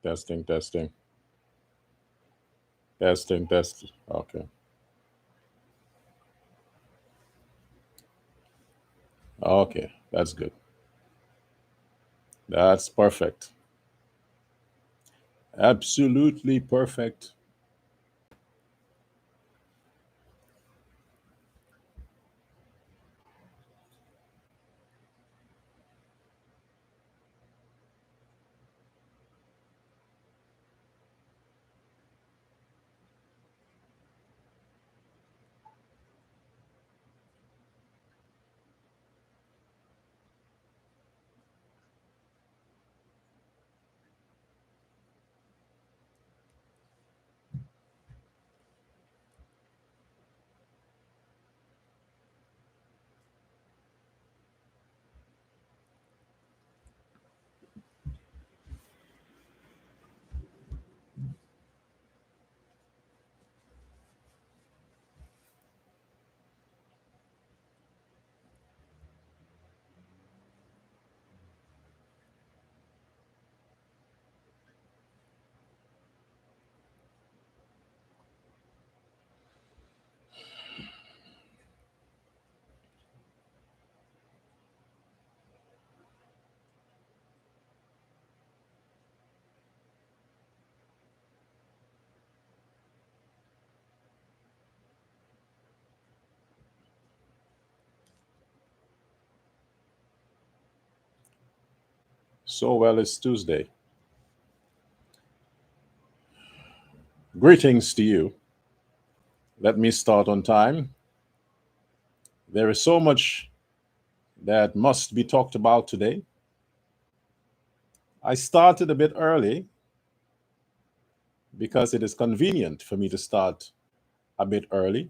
Testing, testing, testing, test. Okay. Okay. That's good. That's perfect. Absolutely perfect. So well, it's Tuesday. Greetings to you. Let me start on time. There is so much that must be talked about today. I started a bit early because it is convenient for me to start a bit early.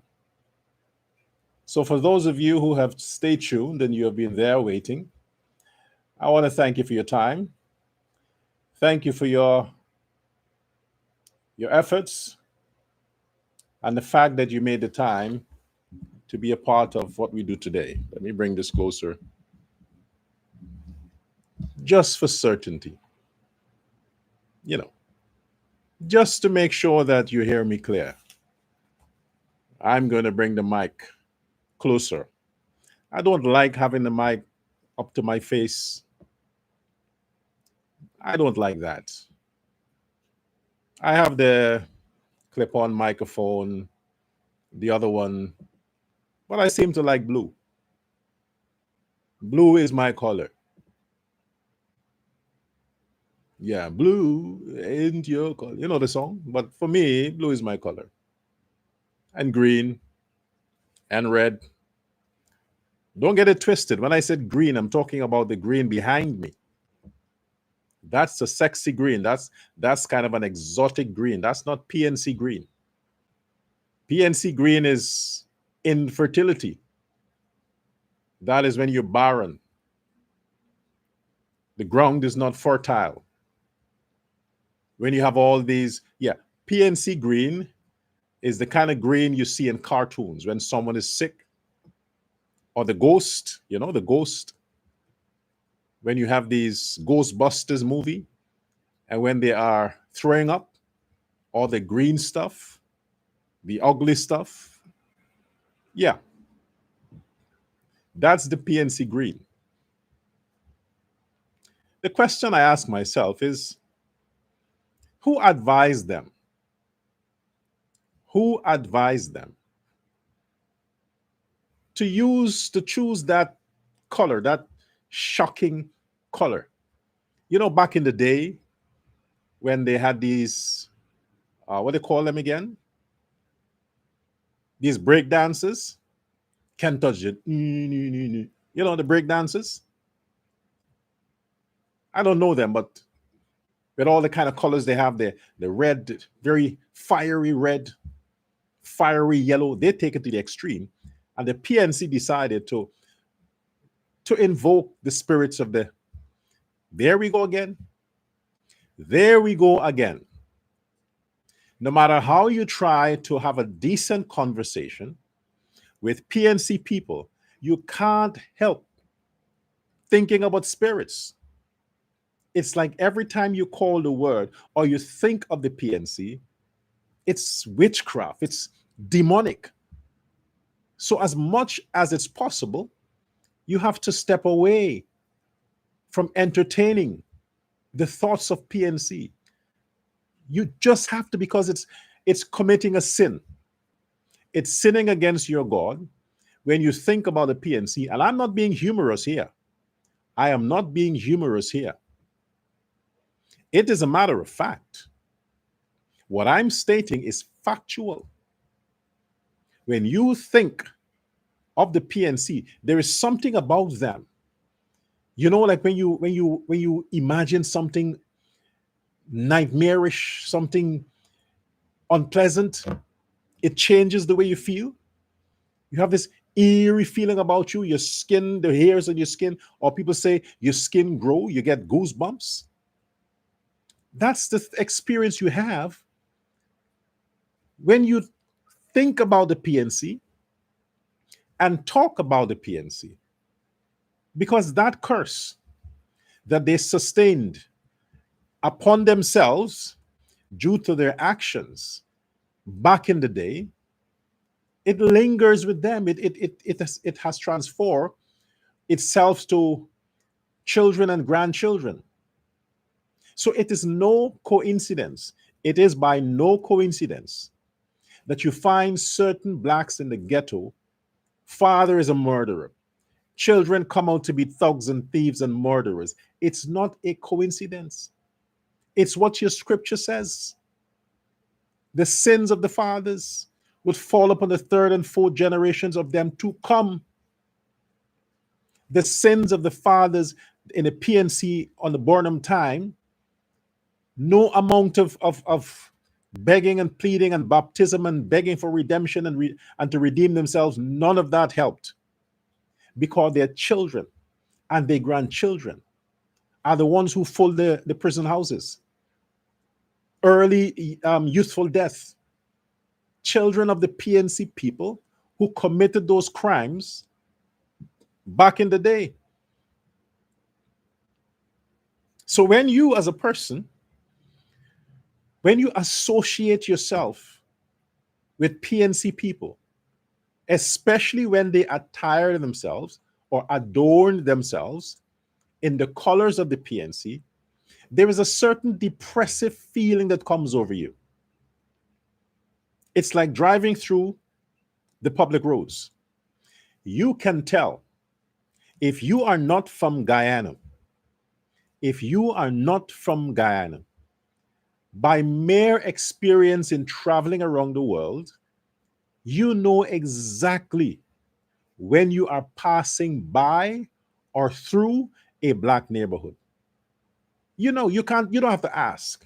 So, for those of you who have stayed tuned and you have been there waiting, I want to thank you for your time. Thank you for your efforts and the fact that you made the time to be a part of what we do today. Let me bring this closer just for certainty, you know, just to make sure that you hear me clear. I'm going to bring the mic closer. I don't like having the mic up to my face. I don't like that. I have the clip on microphone, the other one, but I seem to like blue. Blue is my color. Yeah, blue ain't your color. You know the song? But for me, blue is my color. And green and red. Don't get it twisted. When I said green, I'm talking about the green behind me. That's a sexy green. That's kind of an exotic green. That's not PNC green. PNC green is infertility. That is when you're barren. The ground is not fertile. When you have all these, yeah, PNC green is the kind of green you see in cartoons when someone is sick, or the ghost, the ghost, when you have these Ghostbusters movie and when they are throwing up all the green stuff, the ugly stuff. Yeah, that's the PNC green. The question I ask myself is, who advised them? Who advised them to choose that color, that shocking color? Back in the day when they had these, what do they call them again? These break dances. Can't touch it. The break dances. I don't know them, but with all the kind of colors they have, the red, very fiery red, fiery yellow, they take it to the extreme. And the PNC decided to invoke the spirits of the, there we go again. There we go again. No matter how you try to have a decent conversation with PNC people, you can't help thinking about spirits. It's like every time you call the word or you think of the PNC, it's witchcraft, it's demonic. So, as much as it's possible, you have to step away from entertaining the thoughts of PNC. You just have to, because it's committing a sin. It's sinning against your God when you think about the PNC. And I'm not being humorous here. I am not being humorous here. It is a matter of fact. What I'm stating is factual. When you think of the PNC, there is something about them. You know, like when you imagine something nightmarish, something unpleasant, it changes the way you feel. You have this eerie feeling about you, your skin, the hairs on your skin, or people say your skin grow, you get goosebumps. That's the experience you have when you think about the PNC and talk about the PNC. Because that curse that they sustained upon themselves due to their actions back in the day, it lingers with them. It has transformed itself to children and grandchildren. So it is no coincidence. It is by no coincidence that you find certain blacks in the ghetto, father is a murderer. Children come out to be thugs and thieves and murderers. It's not a coincidence. It's what your scripture says. The sins of the fathers would fall upon the third and fourth generations of them to come. The sins of the fathers in the PNC on the Burnham time, no amount of begging and pleading and baptism and begging for redemption and to redeem themselves, none of that helped, because their children and their grandchildren are the ones who fill the prison houses. Early youthful death. Children of the PNC people who committed those crimes back in the day. So when you as a person, when you associate yourself with PNC people, especially when they attire themselves or adorn themselves in the colors of the PNC, there is a certain depressive feeling that comes over you. It's like driving through the public roads. You can tell if you are not from Guyana, by mere experience in traveling around the world, you know exactly when you are passing by or through a black neighborhood. You know, you don't have to ask.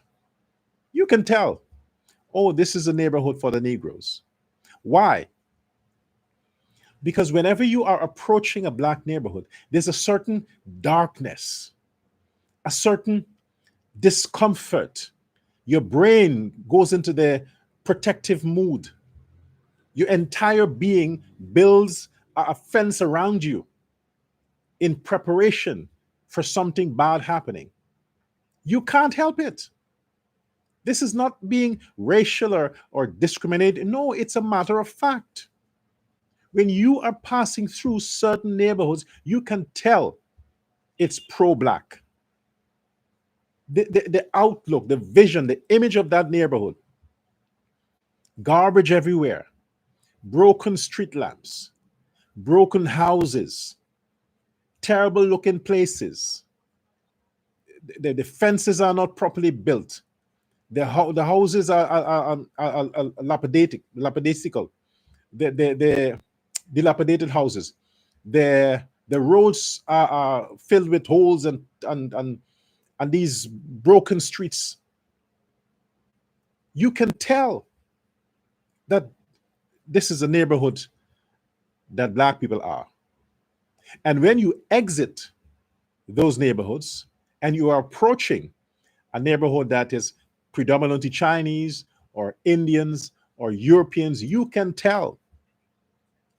You can tell, oh, this is a neighborhood for the Negroes. Why? Because whenever you are approaching a black neighborhood, there's a certain darkness, a certain discomfort. Your brain goes into the protective mood. Your entire being builds a fence around you in preparation for something bad happening. You can't help it. This is not being racial or discriminated. No, it's a matter of fact. When you are passing through certain neighborhoods, you can tell it's pro-black. The outlook, the vision, the image of that neighborhood. Garbage everywhere, broken street lamps, broken houses, terrible looking places. The fences are not properly built. The houses are lapidatical. The dilapidated houses. The roads are filled with holes and these broken streets. You can tell that this is a neighborhood that black people are. And when you exit those neighborhoods and you are approaching a neighborhood that is predominantly Chinese or Indians or Europeans, you can tell,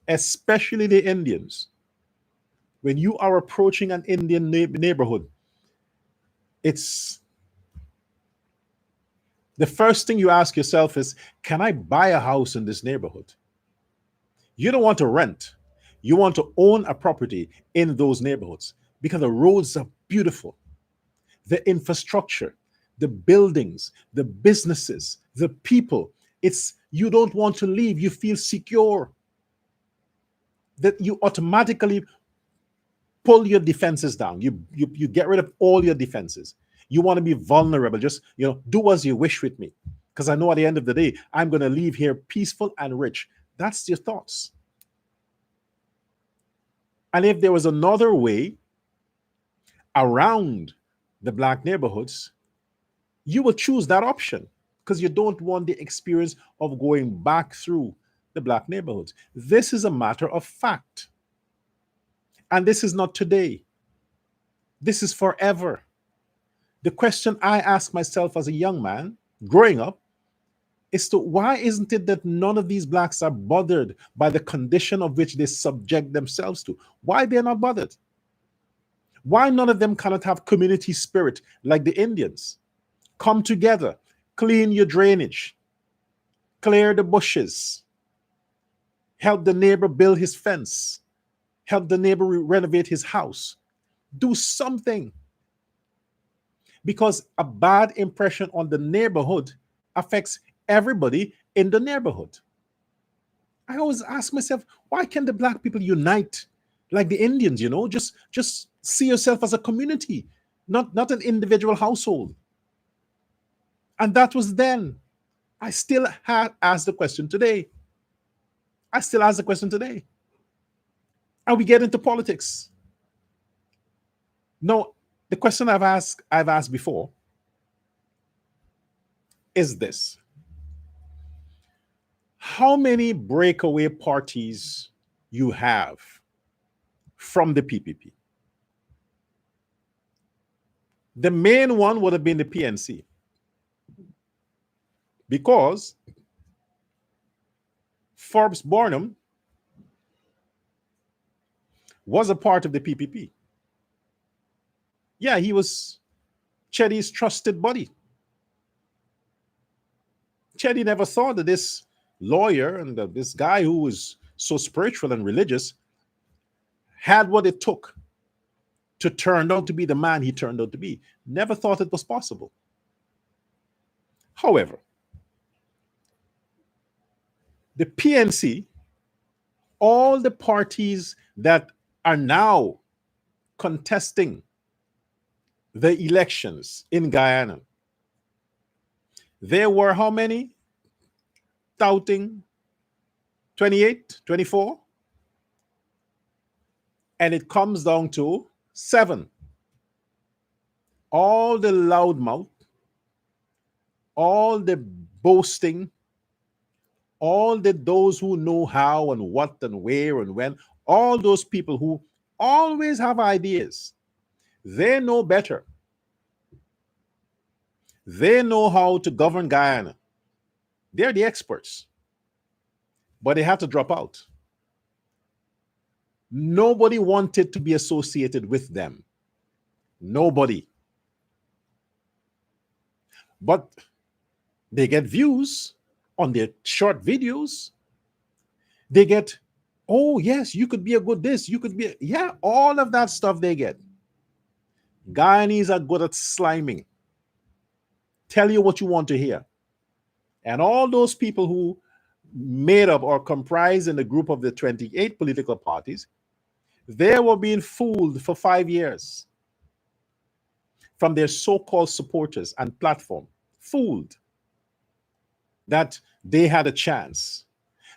especially the Indians. When you are approaching an Indian neighborhood, It's the first thing you ask yourself is, can I buy a house in this neighborhood? You don't want to rent. You want to own a property in those neighborhoods because the roads are beautiful, the infrastructure, the buildings, the businesses, the people. It's you don't want to leave. You feel secure. That you automatically pull your defenses down. You get rid of all your defenses. You want to be vulnerable. Just do as you wish with me, because I know at the end of the day I'm going to leave here peaceful and rich. That's your thoughts. And if there was another way around the black neighborhoods, you will choose that option because you don't want the experience of going back through the black neighborhoods. This is a matter of fact. And this is not today. This is forever. The question I asked myself as a young man growing up is why isn't it that none of these blacks are bothered by the condition of which they subject themselves to? Why they're not bothered? Why none of them cannot have community spirit like the Indians? Come together, clean your drainage, clear the bushes, help the neighbor build his fence, help the neighbor renovate his house. Do something. Because a bad impression on the neighborhood affects everybody in the neighborhood. I always ask myself, why can't the black people unite like the Indians? Just see yourself as a community, not an individual household. And that was then. I still ask the question today. And we get into politics. No, the question I've asked before is this. How many breakaway parties you have from the PPP? The main one would have been the PNC, because Forbes Barnum was a part of the PPP. Yeah, he was Chetty's trusted buddy. Chetty never thought that this lawyer and this guy who was so spiritual and religious had what it took to turn out to be the man he turned out to be. Never thought it was possible. However, the PNC, all the parties that are now contesting the elections in Guyana, there were how many? Touting 28, 24? And it comes down to 7. All the loudmouth, all the boasting, all those who know how and what and where and when, all those people who always have ideas, they know better. They know how to govern Guyana. They're the experts. But they had to drop out. Nobody wanted to be associated with them. Nobody. But they get views on their short videos. They get, oh yes, you could be a good this, you could be, yeah, all of that stuff they get. Guyanese are good at sliming. Tell you what you want to hear. And all those people who made up or comprised in the group of the 28 political parties, they were being fooled for 5 years from their so-called supporters and platform. Fooled that they had a chance.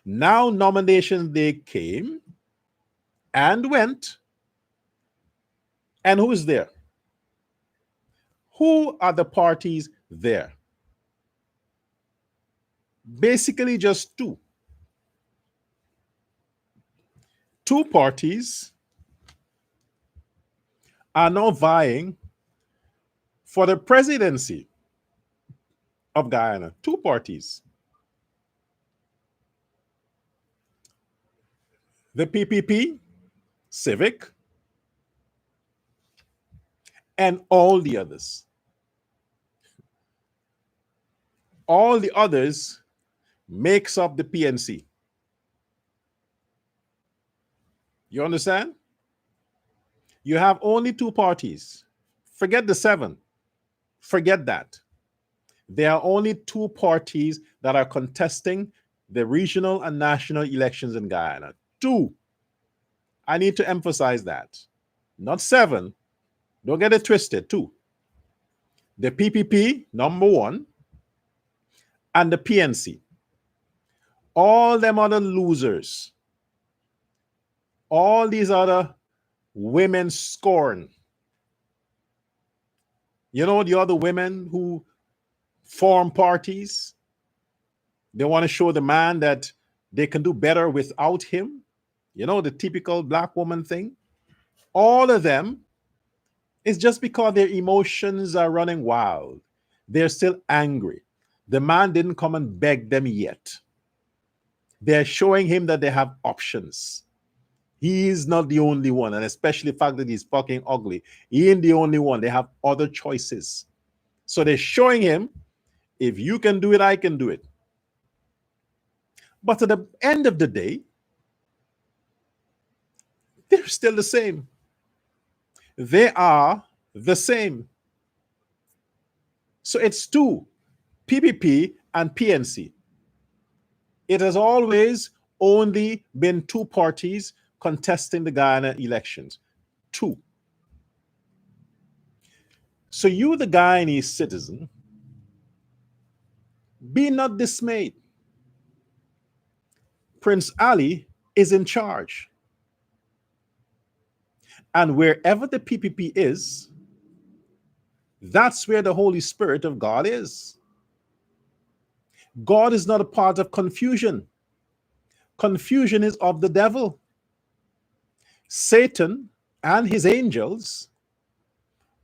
Now nomination day came and went. And who is there? Who are the parties there? Basically just two. Two parties are now vying for the presidency of Guyana. Two parties. The PPP, Civic, and all the others. All the others makes up the PNC. You understand? You have only two parties. Forget the seven. Forget that. There are only two parties that are contesting the regional and national elections in Guyana. Two. I need to emphasize that. Not seven. Don't get it twisted. Two. The PPP, number one, and the PNC. All them other losers, all these other women scorn. You know, the other women who form parties, they want to show the man that they can do better without him. You know, the typical black woman thing. All of them is just because their emotions are running wild. They're still angry. The man didn't come and beg them yet. They're showing him that they have options. He's not the only one, and especially the fact that he's fucking ugly. He ain't the only one. They have other choices. So they're showing him, if you can do it, I can do it. But at the end of the day, they're still the same. They are the same. So it's two, PPP and PNC. It has always only been two parties contesting the Guyana elections. Two. So you, the Guyanese citizen, be not dismayed. Prince Ali is in charge. And wherever the PPP is, that's where the Holy Spirit of God is. God is not a part of confusion. Confusion is of the devil. Satan and his angels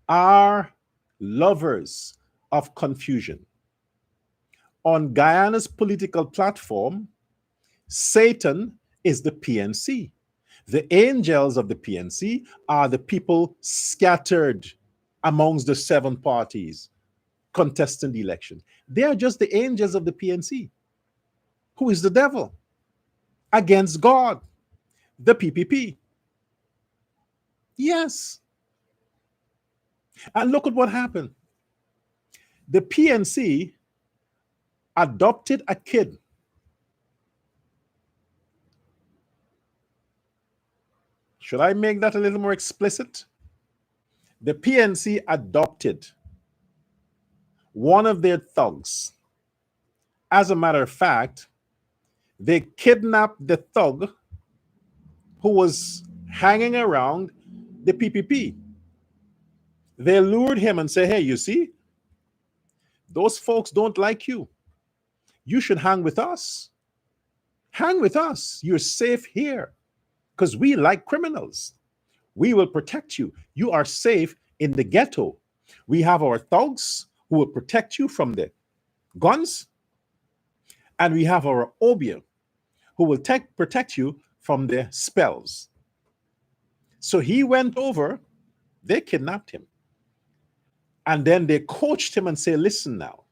are lovers of confusion. On Guyana's political platform, Satan is the PNC. The angels of the PNC are the people scattered amongst the seven parties contesting the election. They are just the angels of the PNC, who is the devil, against God, the PPP. Yes. And look at what happened. The PNC adopted a kid. Should I make that a little more explicit? The PNC adopted one of their thugs. As a matter of fact, they kidnapped the thug who was hanging around the PPP. They lured him and said, hey, you see, those folks don't like you. You should hang with us. Hang with us. You're safe here because we like criminals. We will protect you. You are safe in the ghetto. We have our thugs who will protect you from the guns. And we have our Obia who will protect you from the spells. So he went over, they kidnapped him. And then they coached him and say, listen now,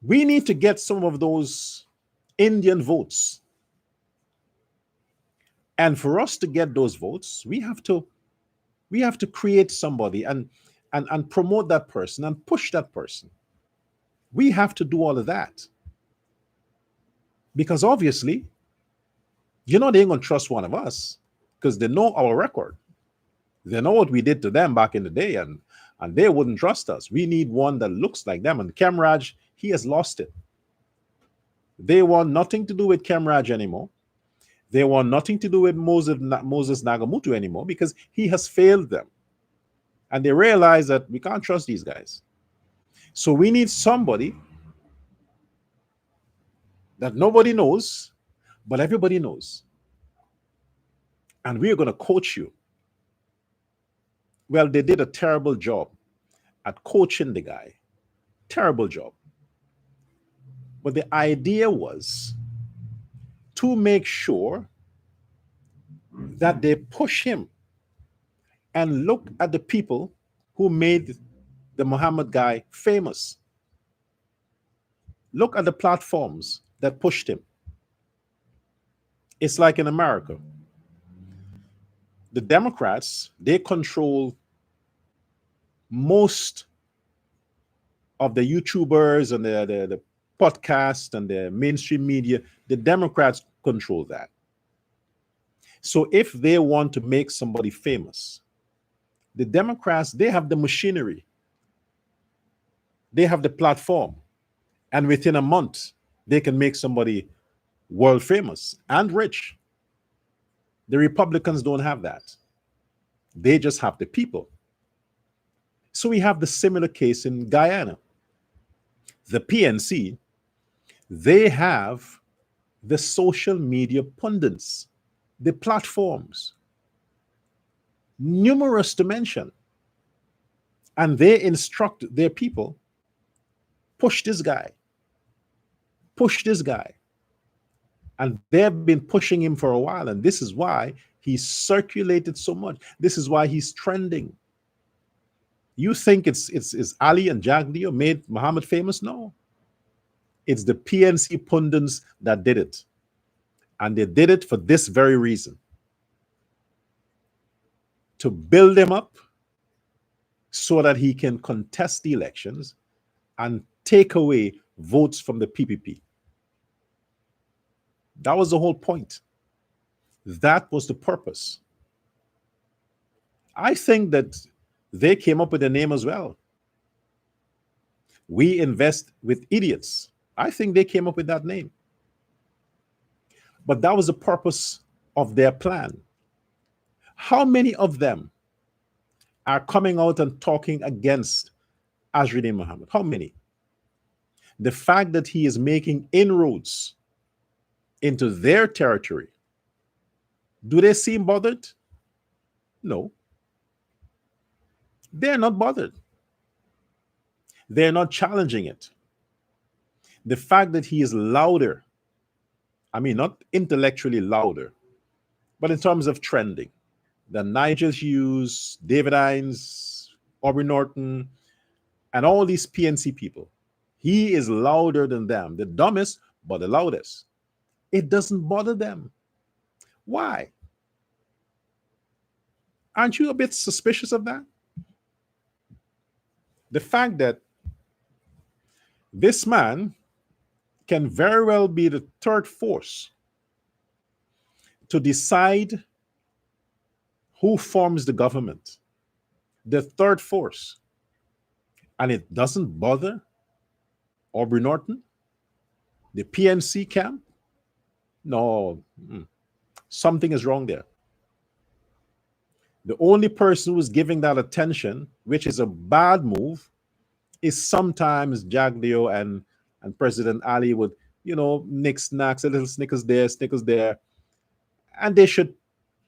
we need to get some of those Indian votes. And for us to get those votes, we have to create somebody and promote that person and push that person. We have to do all of that. Because obviously, they ain't going to trust one of us because they know our record. They know what we did to them back in the day, and they wouldn't trust us. We need one that looks like them. And Kemraj, he has lost it. They want nothing to do with Kemraj anymore. They want nothing to do with Moses Nagamutu anymore because he has failed them. And they realize that we can't trust these guys. So we need somebody that nobody knows, but everybody knows. And we're going to coach you. Well, they did a terrible job at coaching the guy. Terrible job. But the idea was to make sure that they push him and look at the people who made the Muhammad guy famous. Look at the platforms that pushed him. It's like in America. The Democrats, they control most of the YouTubers and the podcast and the mainstream media. The Democrats control that. So if they want to make somebody famous, the Democrats, they have the machinery, they have the platform, and within a month, they can make somebody world famous and rich. The Republicans don't have that. They just have the people. So we have the similar case in Guyana. The PNC, they have the social media pundits, the platforms, numerous to mention. And they instruct their people, push this guy, push this guy. And they've been pushing him for a while. And this is why he's circulated so much. This is why he's trending. You think it's Ali and Jagdio made Muhammad famous? No. It's the PNC pundits that did it. And they did it for this very reason. To build him up so that he can contest the elections and take away votes from the PPP. That was the whole point. That was the purpose. I think that they came up with a name as well. We invest with idiots. I think they came up with that name. But that was the purpose of their plan. How many of them are coming out and talking against Azzrudin Mohammed? How many? The fact that he is making inroads into their territory, do they seem bothered? No. They're not bothered. They're not challenging it. The fact that he is louder, I mean, not intellectually louder, but in terms of trending, than Nigel Hughes, David Hines, Aubrey Norton, and all these PNC people. He is louder than them, the dumbest, but the loudest. It doesn't bother them. Why? Aren't you a bit suspicious of that? The fact that this man can very well be the third force to decide who forms the government, the third force, and it doesn't bother Aubrey Norton, the PNC camp? No, something is wrong there. The only person who's giving that attention, which is a bad move, is sometimes Jagdio and President Ali would, knick-knacks, a little Snickers there. And they should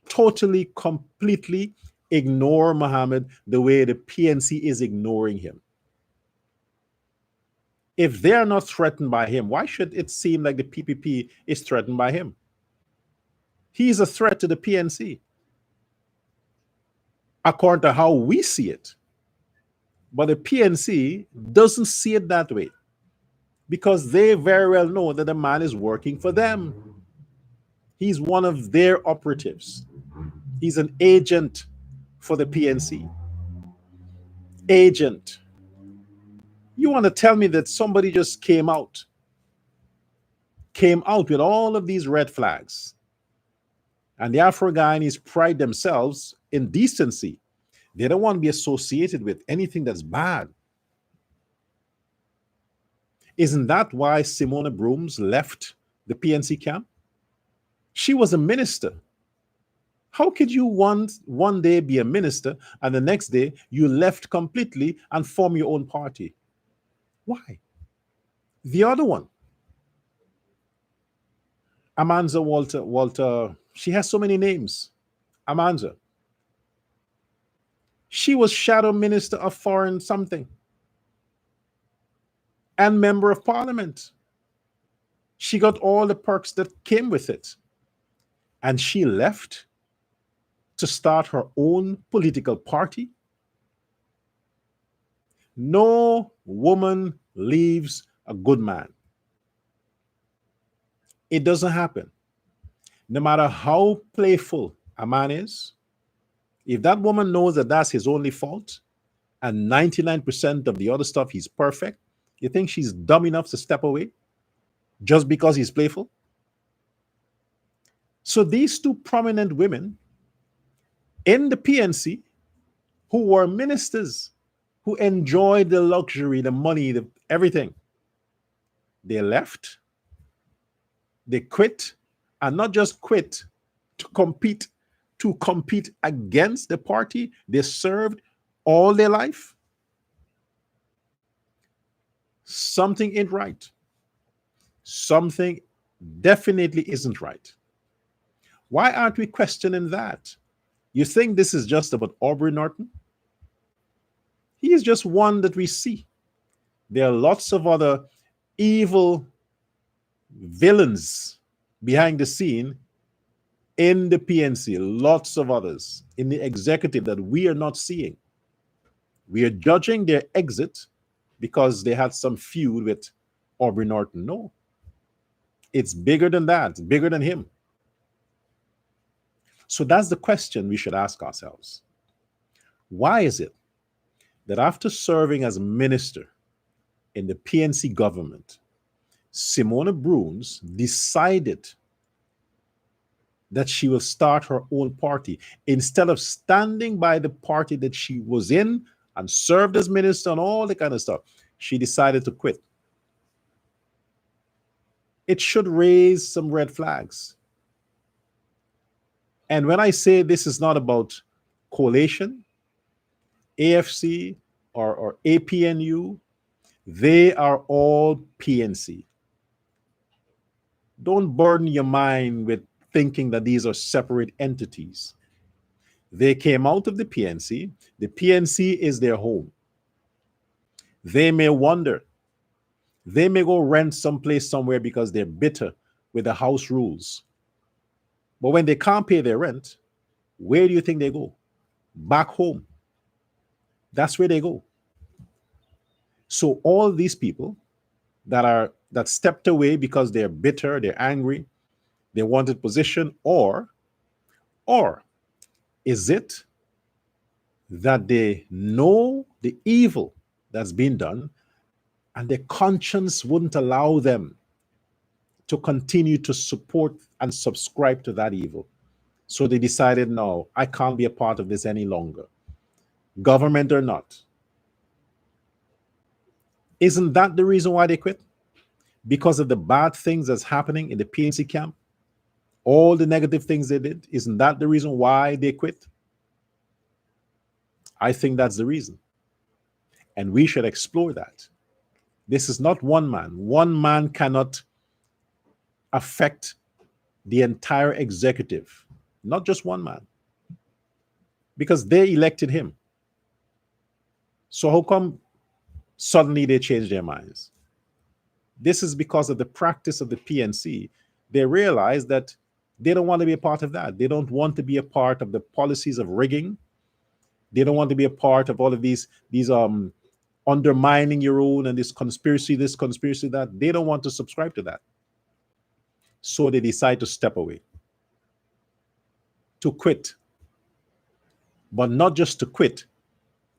totally, completely ignore Muhammad the way the PNC is ignoring him. If they're not threatened by him, why should it seem like the PPP is threatened by him? He's a threat to the PNC, according to how we see it. But the PNC doesn't see it that way, because they very well know that the man is working for them. He's one of their operatives. He's an agent for the PNC. Agent. You want to tell me that somebody just came out with all of these red flags, and the Afro-Guyanese pride themselves in decency. They don't want to be associated with anything that's bad. Isn't that why Simona Brooms left the PNC camp? She was a minister. How could you one day be a minister and the next day you left completely and form your own party? Why? The other one, Amanza Walter, she has so many names. Amanza. She was shadow minister of foreign something and member of parliament. She got all the perks that came with it. And she left to start her own political party. No woman leaves a good man. It doesn't happen. No matter how playful a man is, if that woman knows that that's his only fault and 99% of the other stuff he's perfect, you think she's dumb enough to step away just because he's playful? So these two prominent women in the PNC who were ministers, who enjoyed the luxury, the money, the everything, they left, they quit, and not just quit to compete against the party they served all their life. Something ain't right. Something definitely isn't right. Why aren't we questioning that? You think this is just about Aubrey Norton? He is just one that we see. There are lots of other evil villains behind the scene in the PNC, lots of others in the executive that we are not seeing. We are judging their exit because they had some feud with Aubrey Norton. No, it's bigger than that, it's bigger than him. So that's the question we should ask ourselves. Why is it that after serving as minister in the PNC government, Simona Bruns decided that she will start her own party instead of standing by the party that she was in and served as minister and all the kind of stuff? She decided to quit. It should raise some red flags. And when I say this is not about coalition, AFC or APNU, they are all PNC. Don't burden your mind with thinking that these are separate entities. They came out of the PNC. The PNC is their home. They may wonder. They may go rent someplace somewhere because they're bitter with the house rules. But when they can't pay their rent, where do you think they go? Back home. That's where they go. So all these people that stepped away because they're bitter, they're angry, they wanted position, or is it that they know the evil that's been done and their conscience wouldn't allow them to continue to support and subscribe to that evil? So they decided, no, I can't be a part of this any longer, government or not. Isn't that the reason why they quit? Because of the bad things that's happening in the PNC camp? All the negative things they did? Isn't that the reason why they quit? I think that's the reason. And we should explore that. This is not one man. One man cannot affect the entire executive. Not just one man. Because they elected him. So how come suddenly they changed their minds? This is because of the practice of the PNC. They realize that they don't want to be a part of that. They don't want to be a part of the policies of rigging. They don't want to be a part of all of these undermining your own and this conspiracy, that. They don't want to subscribe to that. So they decide to step away, to quit. But not just to quit,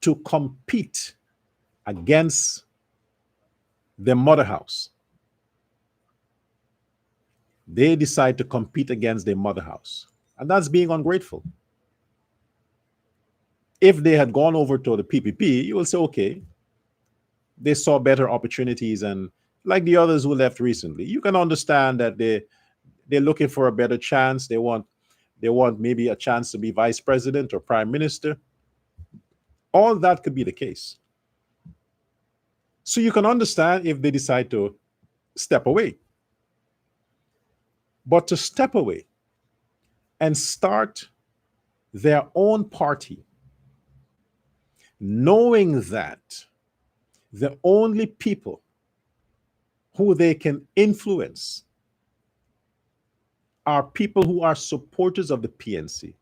to compete against the mother house. They decide to compete against their mother house. And that's being ungrateful. If they had gone over to the PPP, you will say, okay, they saw better opportunities, and like the others who left recently, you can understand that they're looking for a better chance. They want maybe a chance to be vice president or prime minister. All that could be the case. So you can understand if they decide to step away. But to step away and start their own party, knowing that the only people who they can influence are people who are supporters of the PNC,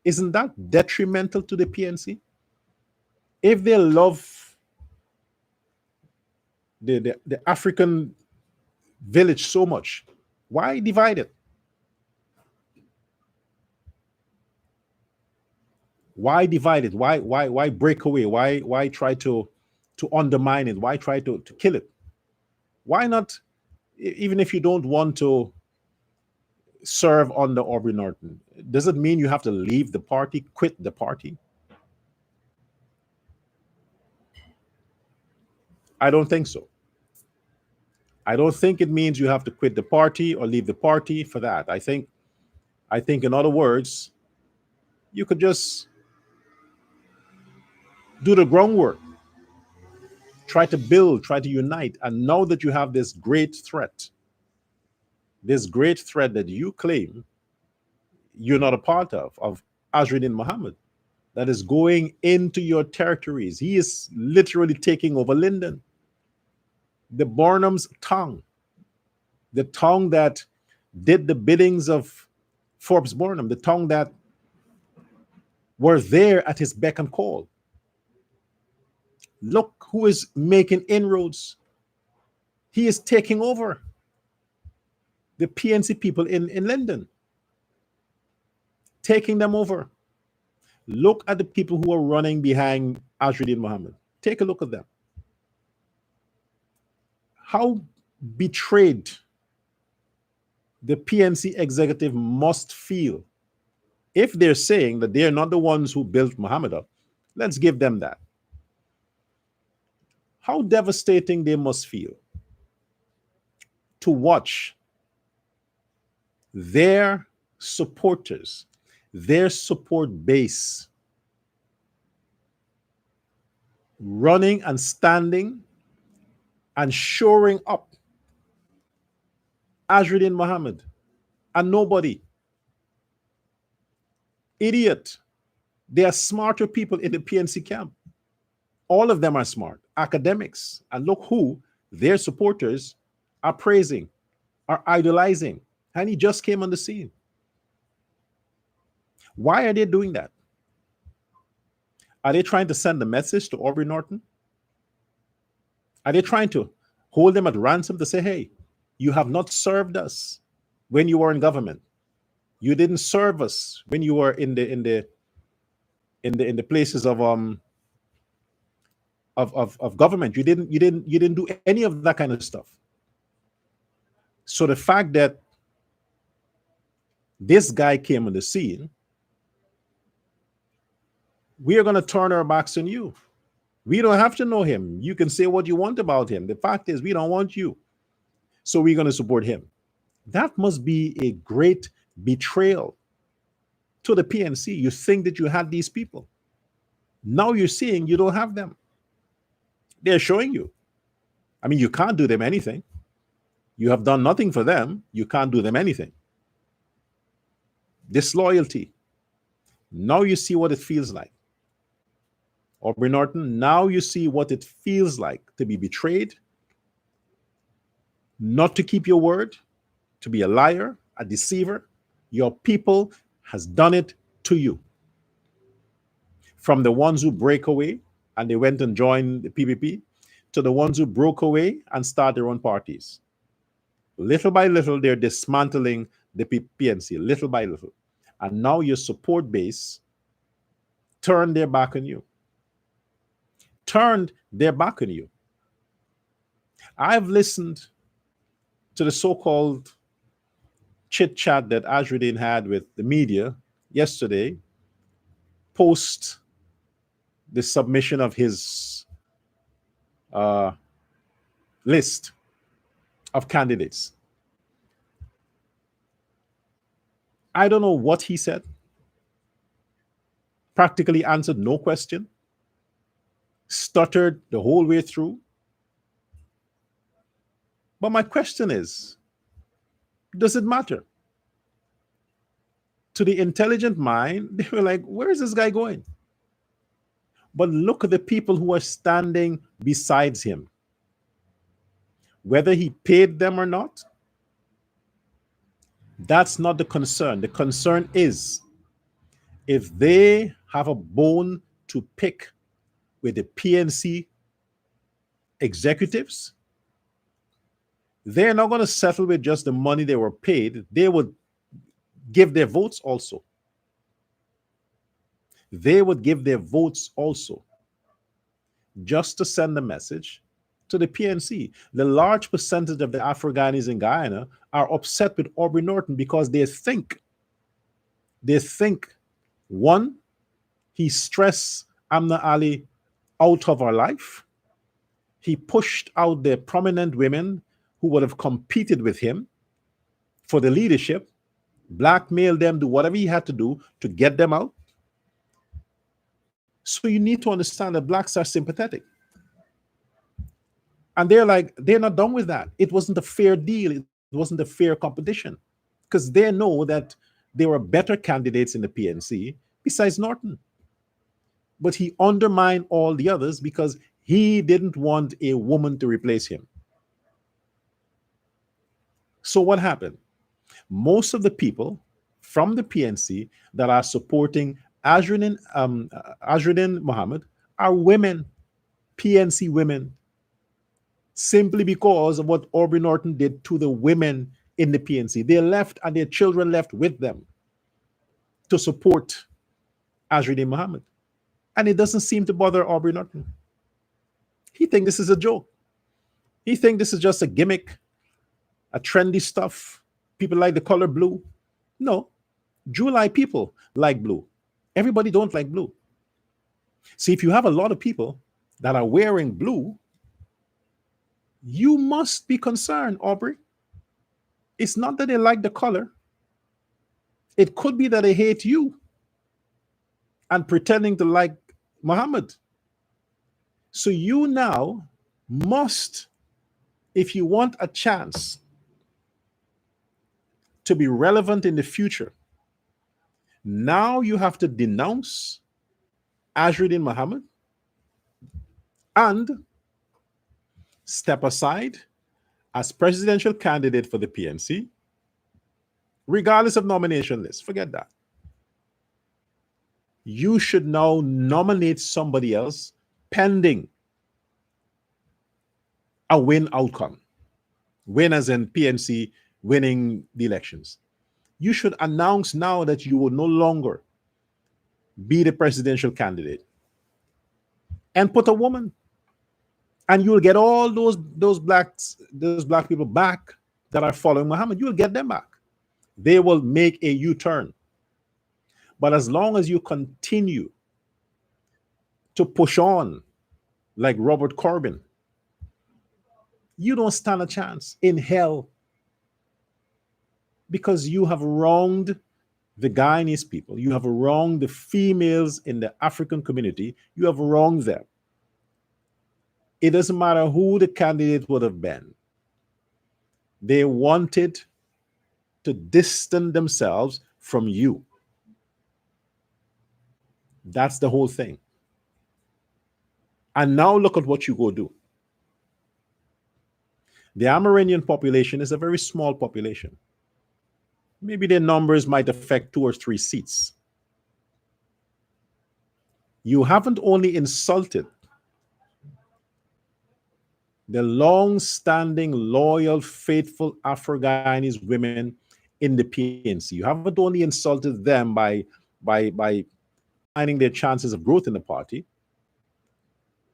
isn't that detrimental to the PNC? If they love the African village so much, Why divide it? Why divide it? Why break away? Why try to undermine it? Why try to kill it? Why not, even if you don't want to serve under Aubrey Norton, does it mean you have to leave the party, quit the party? I don't think so. I don't think it means you have to quit the party or leave the party for that. I think in other words, you could just do the groundwork, try to build, try to unite. And now that you have this great threat that you claim you're not a part of Azzrudin Mohammed, that is going into your territories. He is literally taking over Linden. The Barnum's tongue, the tongue that did the biddings of Forbes Barnum, the tongue that were there at his beck and call. Look who is making inroads. He is taking over the PNC people in Linden, taking them over. Look at the people who are running behind Azzrudin Muhammad. Take a look at them. How betrayed the PNC executive must feel if they're saying that they're not the ones who built Muhammad up. Let's give them that. How devastating they must feel to watch their supporters, their support base, running and standing and shoring up Azzrudin Muhammad and nobody. Idiot. They are smarter people in the PNC camp. All of them are smart, academics. And look who their supporters are praising, are idolizing. And he just came on the scene. Why are they doing that? Are they trying to send a message to Aubrey Norton? Are they trying to hold them at ransom to say, hey, you have not served us when you were in government. You didn't serve us when you were in the places of government. You didn't do any of that kind of stuff. So the fact that this guy came on the scene, we are going to turn our backs on you. We don't have to know him. You can say what you want about him. The fact is, we don't want you. So we're going to support him. That must be a great betrayal to the PNC. You think that you had these people. Now you're seeing you don't have them. They're showing you. I mean, you can't do them anything. You have done nothing for them. You can't do them anything. Disloyalty. Now you see what it feels like. Aubrey Norton, now you see what it feels like to be betrayed, not to keep your word, to be a liar, a deceiver. Your people has done it to you. From the ones who break away and they went and joined the PPP to the ones who broke away and start their own parties. Little by little, they're dismantling the PNC, little by little. And now your support base turned their back on you. Turned their back on you. I've listened to the so-called chit-chat that Azzrudin had with the media yesterday, post the submission of his list of candidates. I don't know what he said. Practically answered no question. Stuttered the whole way through. But my question is, does it matter? To the intelligent mind, they were like, where is this guy going? But look at the people who are standing besides him. Whether he paid them or not, that's not the concern. The concern is if they have a bone to pick with the PNC executives, They're not going to settle with just the money they were paid. They would give their votes also. They would give their votes also just to send a message to the PNC. The large percentage of the Afro-Guyanese in Guyana are upset with Aubrey Norton because they think, one, he stressed Amna Ali out of our life. He pushed out the prominent women who would have competed with him for the leadership, blackmailed them, do whatever he had to do to get them out. So you need to understand that blacks are sympathetic. And they're not done with that. It wasn't a fair deal. It wasn't a fair competition because they know that there were better candidates in the PNC besides Norton. But he undermined all the others because he didn't want a woman to replace him. So what happened? Most of the people from the PNC that are supporting Azzrudin Mohammed are women, PNC women, simply because of what Aubrey Norton did to the women in the PNC. They left and their children left with them to support Azzrudin Muhammad. And it doesn't seem to bother Aubrey Norton. He thinks this is a joke. He thinks this is just a gimmick, a trendy stuff. People like the color blue. No, July people like blue. Everybody don't like blue. See, if you have a lot of people that are wearing blue, you must be concerned, Aubrey. It's not that they like the color. It could be that they hate you and pretending to like Muhammad. So you now must, if you want a chance to be relevant in the future, now you have to denounce Azruddin Muhammad and step aside as presidential candidate for the PNC, regardless of nomination list. Forget that. You should now nominate somebody else pending a win outcome. Win as in PNC winning the elections. You should announce now that you will no longer be the presidential candidate and put a woman. And you'll get all those black people back that are following Muhammad. You'll get them back. They will make a U-turn. But as long as you continue to push on like Robert Corbyn, you don't stand a chance in hell, because you have wronged the Guyanese people. You have wronged the females in the African community. You have wronged them. It doesn't matter who the candidate would have been. They wanted to distance themselves from you. That's the whole thing. And now look at what you go do. The Amerindian population is a very small population. Maybe their numbers might affect 2 or 3 seats. You haven't only insulted the long-standing, loyal, faithful Afro-Guyanese women in the PNC. You haven't only insulted them by finding their chances of growth in the party.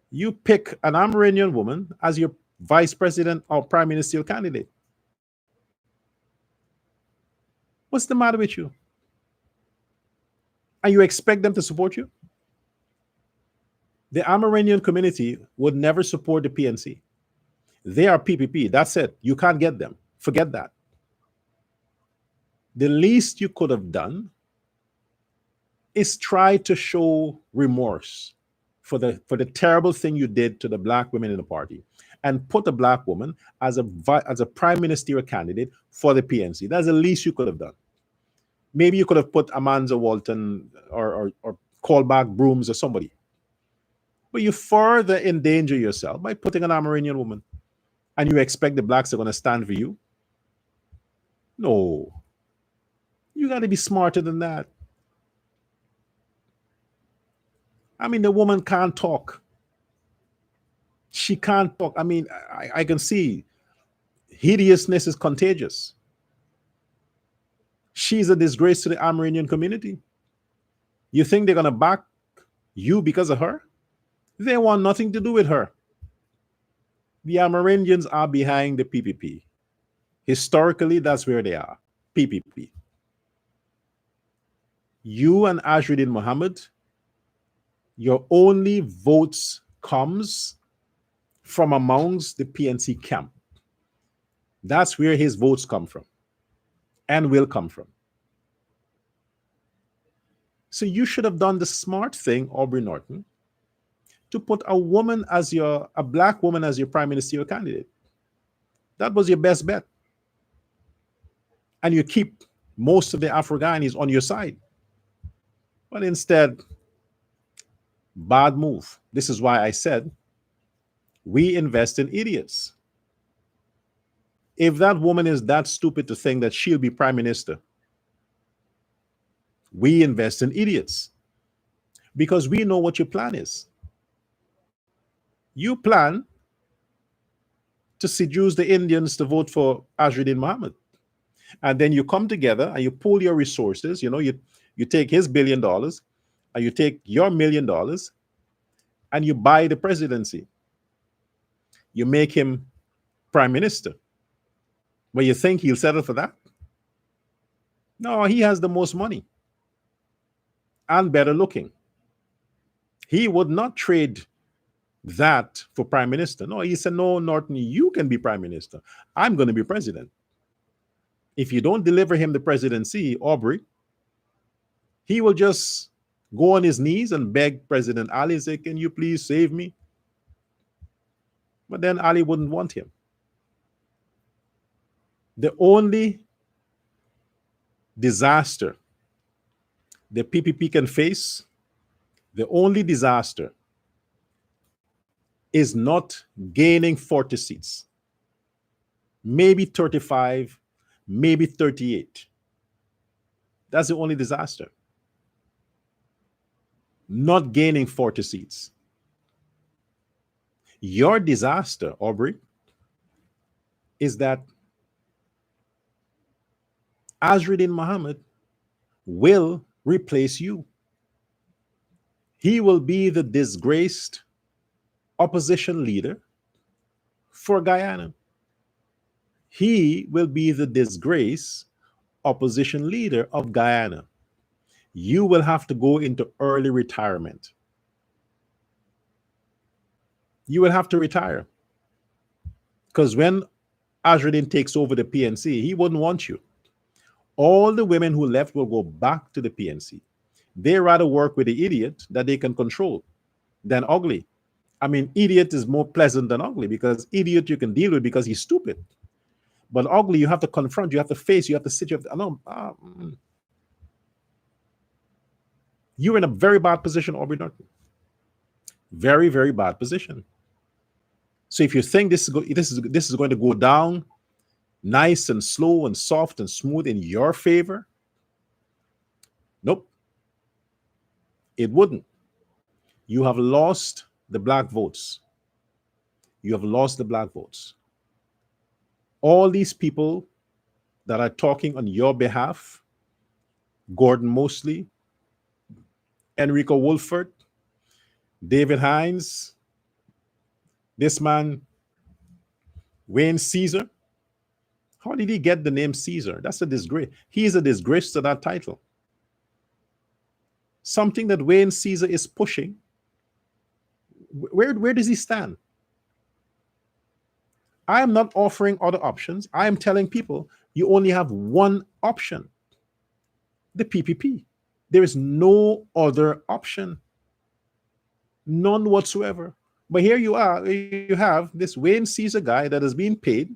You pick an Amerindian woman as your vice president or prime ministerial candidate. What's the matter with you? And you expect them to support you? The Amerindian community would never support the PNC. They are PPP. That's it. You can't get them. Forget that. The least you could have done is try to show remorse for the terrible thing you did to the black women in the party, and put a black woman as a prime ministerial candidate for the PNC. That's the least you could have done. Maybe you could have put Amanza Walton or call back Brooms or somebody. But you further endanger yourself by putting an Amerindian woman. And you expect the blacks are going to stand for you? No. You got to be smarter than that. I mean, the woman can't talk. She can't talk. I mean, I can see hideousness is contagious. She's a disgrace to the Amerindian community. You think they're going to back you because of her? They want nothing to do with her. The Amerindians are behind the PPP. Historically, that's where they are. PPP. You and Azzrudin Mohammed, your only votes comes from amongst the PNC camp. That's where his votes come from and will come from. So you should have done the smart thing, Aubrey Norton, to put a black woman as your prime ministerial candidate. That was your best bet. And you keep most of the Afro-Guyanese on your side. But instead, bad move. This is why I said we invest in idiots. If that woman is that stupid to think that she'll be prime minister, we invest in idiots. Because we know what your plan is. You plan to seduce the Indians to vote for Azzrudin Muhammad. And then you come together and you pool your resources. You take his $1 billion and you take your $1 million and you buy the presidency. You make him prime minister. But you think he'll settle for that? No, he has the most money and better looking. He would not trade that for prime minister. No, he said, no, Norton, you can be prime minister. I'm going to be president. If you don't deliver him the presidency, Aubrey, he will just go on his knees and beg President Ali, say, can you please save me? But then Ali wouldn't want him. The only disaster the PPP can face, the only disaster is not gaining 40 seats, maybe 35, maybe 38. That's the only disaster. Not gaining 40 seats. Your disaster, Aubrey, is that Azruddin Muhammad will replace you. He will be the disgraced opposition leader for Guyana. He will be the disgraced opposition leader of Guyana. You will have to go into early retirement. You will have to retire. Because when Azzrudin takes over the PNC, he wouldn't want you. All the women who left will go back to the PNC. They rather work with the idiot that they can control than ugly. I mean, idiot is more pleasant than ugly, because idiot you can deal with because he's stupid. But ugly, you have to confront, you have to face, you have to sit, you have to, you're in a very bad position, Aubrey Norton. Very, very bad position. So if you think this is going to go down nice and slow and soft and smooth in your favor, nope, it wouldn't. You have lost the black votes. You have lost the black votes. All these people that are talking on your behalf, Gordon Mosley, Enrico Wolford, David Hines, this man, Wayne Caesar. How did he get the name Caesar? That's a disgrace. He is a disgrace to that title. Something that Wayne Caesar is pushing. Where does he stand? I am not offering other options. I am telling people you only have one option, the PPP. There is no other option. None whatsoever. But here you are, you have this Wayne Caesar guy that has been paid.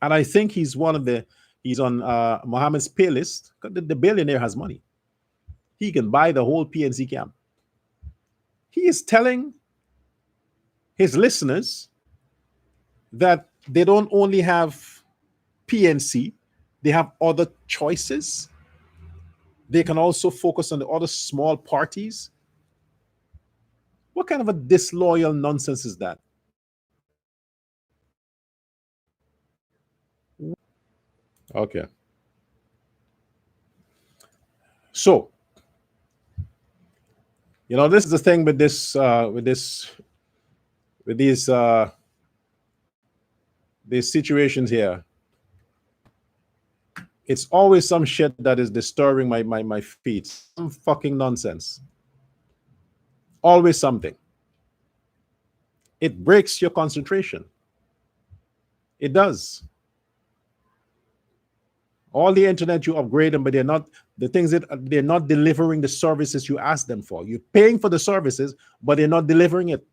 And I think he's on Mohammed's pay list. The billionaire has money. He can buy the whole PNC camp. He is telling his listeners that they don't only have PNC, they have other choices. They can also focus on the other small parties. What kind of a disloyal nonsense is that? Okay. So, this is the thing with these situations here. It's always some shit that is disturbing my feet. Some fucking nonsense. Always something. It breaks your concentration. It does. All the internet, you upgrade them, but they're not the things that they're not delivering the services you ask them for. You're paying for the services, but they're not delivering it.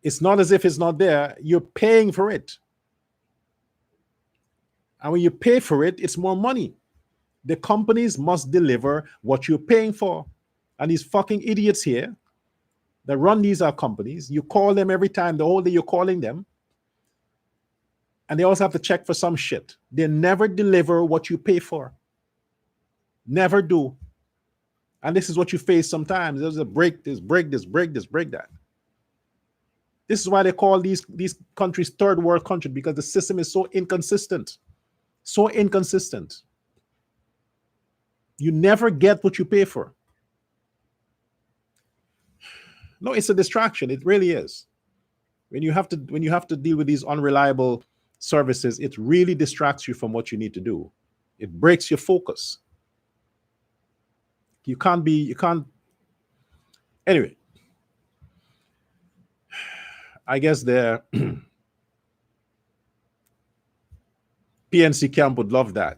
It's not as if it's not there. You're paying for it. And when you pay for it, it's more money. The companies must deliver what you're paying for. And these fucking idiots here that run these companies, you call them every time, the whole day you're calling them. And they also have to check for some shit. They never deliver what you pay for. Never do. And this is what you face sometimes. There's a break this, break this, break this, break that. This is why they call these countries third world countries, because the system is so inconsistent. So inconsistent. You never get what you pay for. No, it's a distraction. It really is. When you have to deal with these unreliable services, it really distracts you from what you need to do. It breaks your focus. You can't. Anyway, I guess the PNC camp would love that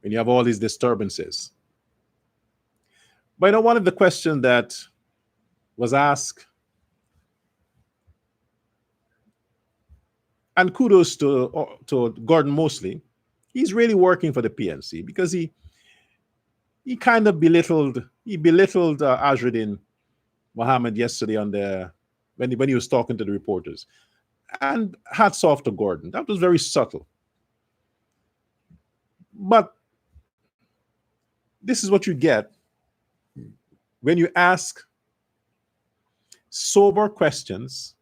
when you have all these disturbances. But one of the questions that was asked, and kudos to Gordon Mosley, he's really working for the PNC, because he kind of belittled Azzrudin Mohammed yesterday when he was talking to the reporters. And hats off to Gordon. That was very subtle. But this is what you get when you ask sober questions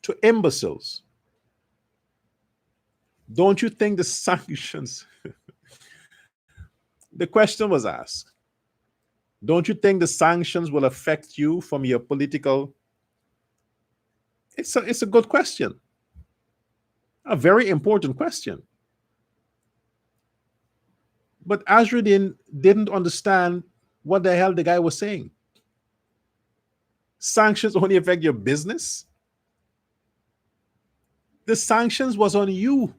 to imbeciles. Don't you think the sanctions, the question was asked, don't you think the sanctions will affect you from your political? It's a good question. A very important question. But Azzrudin didn't understand what the hell the guy was saying. Sanctions only affect your business. The sanctions was on you,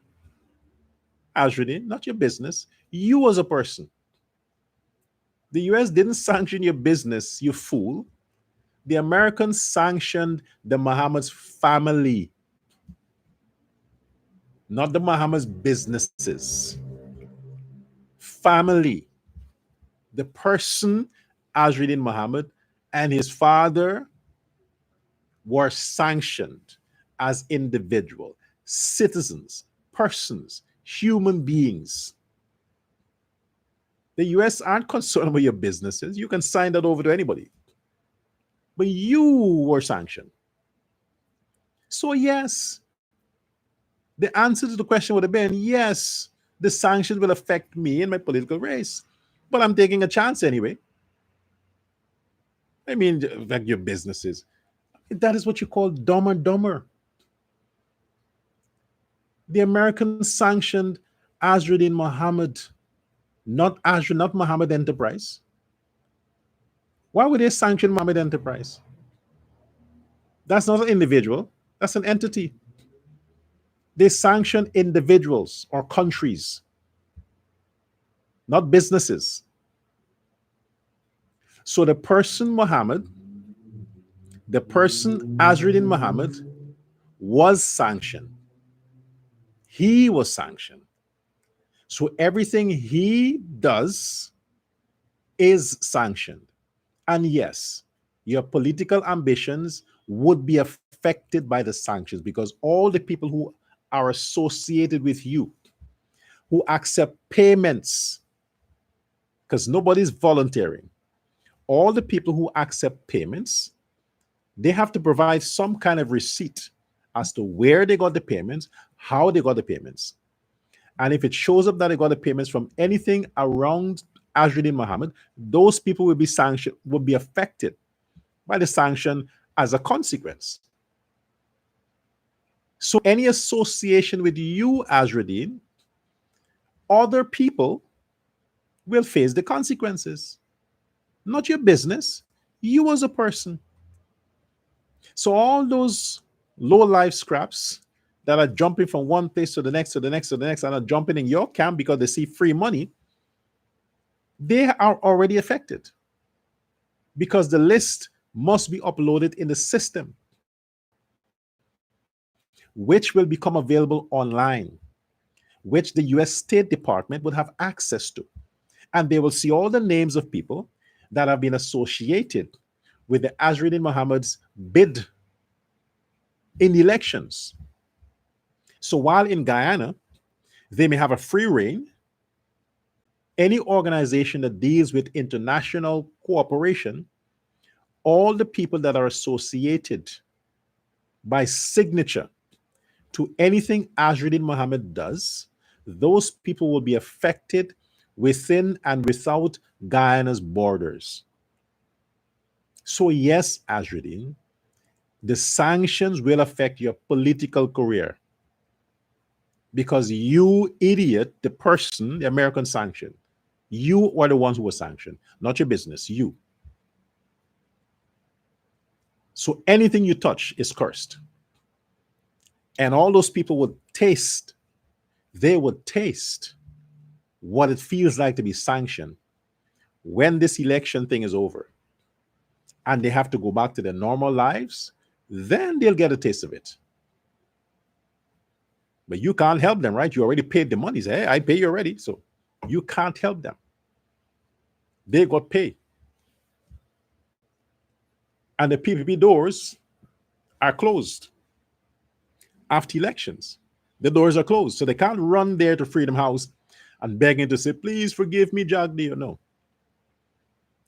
Azzrudin, not your business. You as a person. The US didn't sanction your business, you fool. The Americans sanctioned the Muhammad's family, not the Muhammad's businesses. Family. The person, Azzrudin Muhammad, and his father were sanctioned as individual citizens, persons, human beings. The US aren't concerned about your businesses. You can sign that over to anybody. But you were sanctioned. So yes, the answer to the question would have been, yes, the sanctions will affect me and my political race. But I'm taking a chance anyway. I mean, affect your businesses. That is what you call dumb and dumber. The Americans sanctioned Azzrudin Muhammad, not Muhammad Enterprise. Why would they sanction Muhammad Enterprise? That's not an individual. That's an entity. They sanction individuals or countries, not businesses. So the person Muhammad, the person Azzrudin Muhammad was sanctioned. He was sanctioned. So everything he does is sanctioned. And yes, your political ambitions would be affected by the sanctions, because all the people who are associated with you, who accept payments, because nobody's volunteering, all the people who accept payments, they have to provide some kind of receipt as to where they got the payments, how they got the payments. And if it shows up that they got the payments from anything around Azzrudin Mohammed, those people will be sanctioned, will be affected by the sanction as a consequence. So any association with you, Azzrudin, other people will face the consequences. Not your business, you as a person. So all those low-life scraps that are jumping from one place to the next, to the next, to the next, and are jumping in your camp because they see free money, they are already affected because the list must be uploaded in the system, which will become available online, which the US State Department would have access to. And they will see all the names of people that have been associated with the Azzrudin Muhammad's bid in elections. So while in Guyana, they may have a free reign, any organization that deals with international cooperation, all the people that are associated by signature to anything Azzrudin Muhammad does, those people will be affected within and without Guyana's borders. So yes, Azzrudin, the sanctions will affect your political career because you idiot, the person, the American sanction, you are the ones who were sanctioned, not your business, you. So anything you touch is cursed. And all those people would taste, they would taste what it feels like to be sanctioned when this election thing is over and they have to go back to their normal lives, then they'll get a taste of it. But you can't help them, right? You already paid the money. Say, hey, I pay you already. So you can't help them. They got paid. And the PPP doors are closed after elections. The doors are closed. So they can't run there to Freedom House and begging to say, please forgive me, Jagdi. No.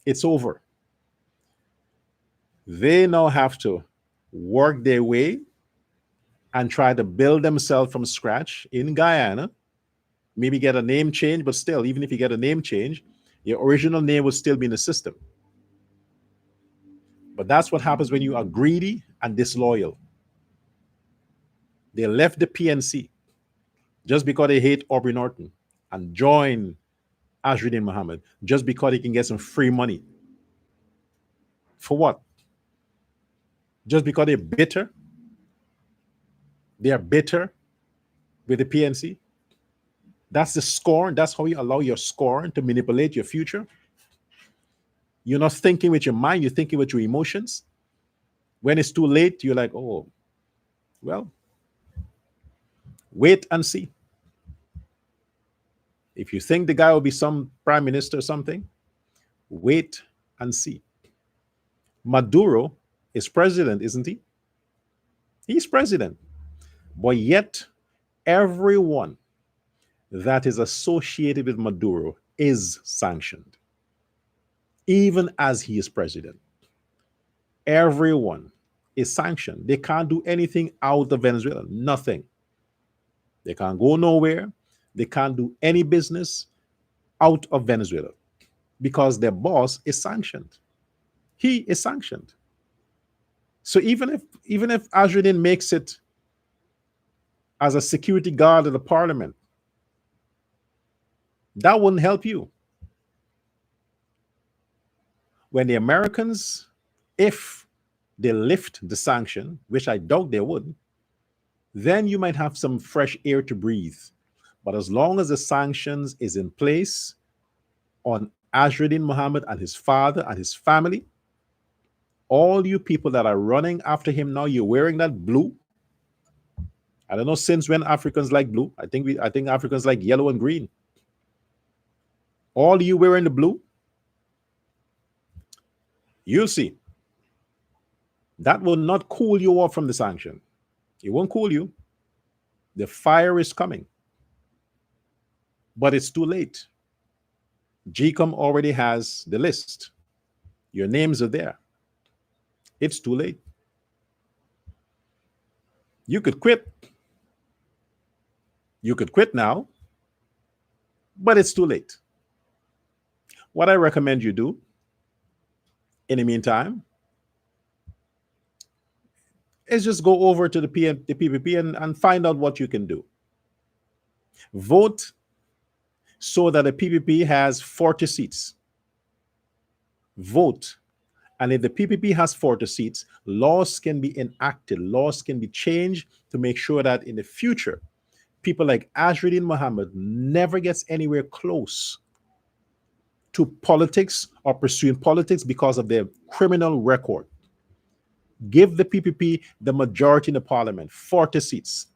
It's over. They now have to work their way and try to build themselves from scratch in Guyana, maybe get a name change, but still, even if you get a name change, your original name will still be in the system. But that's what happens when you are greedy and disloyal. They left the PNC just because they hate Aubrey Norton and join Azzrudin Muhammad just because they can get some free money. For what? Just because they're bitter? They are bitter with the PNC? That's the scorn. That's how you allow your scorn to manipulate your future. You're not thinking with your mind, you're thinking with your emotions. When it's too late, you're like, oh, well, wait and see. If you think the guy will be some prime minister or something, wait and see. Maduro is president, isn't he? He's president. But yet, everyone that is associated with Maduro is sanctioned, even as he is president. Everyone is sanctioned. They can't do anything out of Venezuela, nothing. They can't go nowhere. They can't do any business out of Venezuela because their boss is sanctioned. He is sanctioned. So even if Azzrudin makes it as a security guard of the parliament, that wouldn't help you. When the Americans, if they lift the sanction, which I doubt they would, then you might have some fresh air to breathe. But as long as the sanctions is in place on Azzrudin Muhammad and his father and his family, all you people that are running after him now, you're wearing that blue. I don't know since when Africans like blue. I think Africans like yellow and green. All you wearing the blue, you'll see. That will not cool you off from the sanction. It won't cool you. The fire is coming. But it's too late. GCOM already has the list. Your names are there. It's too late. You could quit. You could quit now, but it's too late. What I recommend you do in the meantime is just go over to the PPP and find out what you can do. Vote so that the PPP has 40 seats. Vote. And if the PPP has 40 seats, laws can be enacted, laws can be changed to make sure that in the future, people like Azzrudin Muhammad never gets anywhere close to politics or pursuing politics because of their criminal record. Give the PPP the majority in the parliament, 40 seats,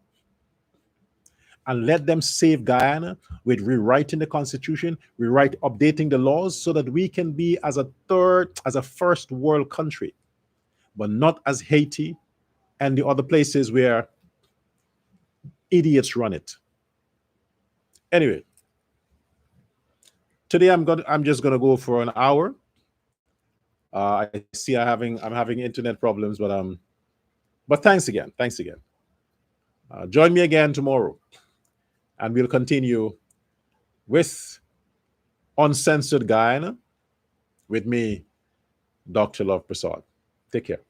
and let them save Guyana with rewriting the constitution, updating the laws so that we can be as a first world country, but not as Haiti and the other places where idiots run it. Anyway, today I'm just gonna go for an hour. I see I'm having internet problems, but thanks again. Join me again tomorrow, and we'll continue with Uncensored Guyana with me, Dr. Love Prasad. Take care.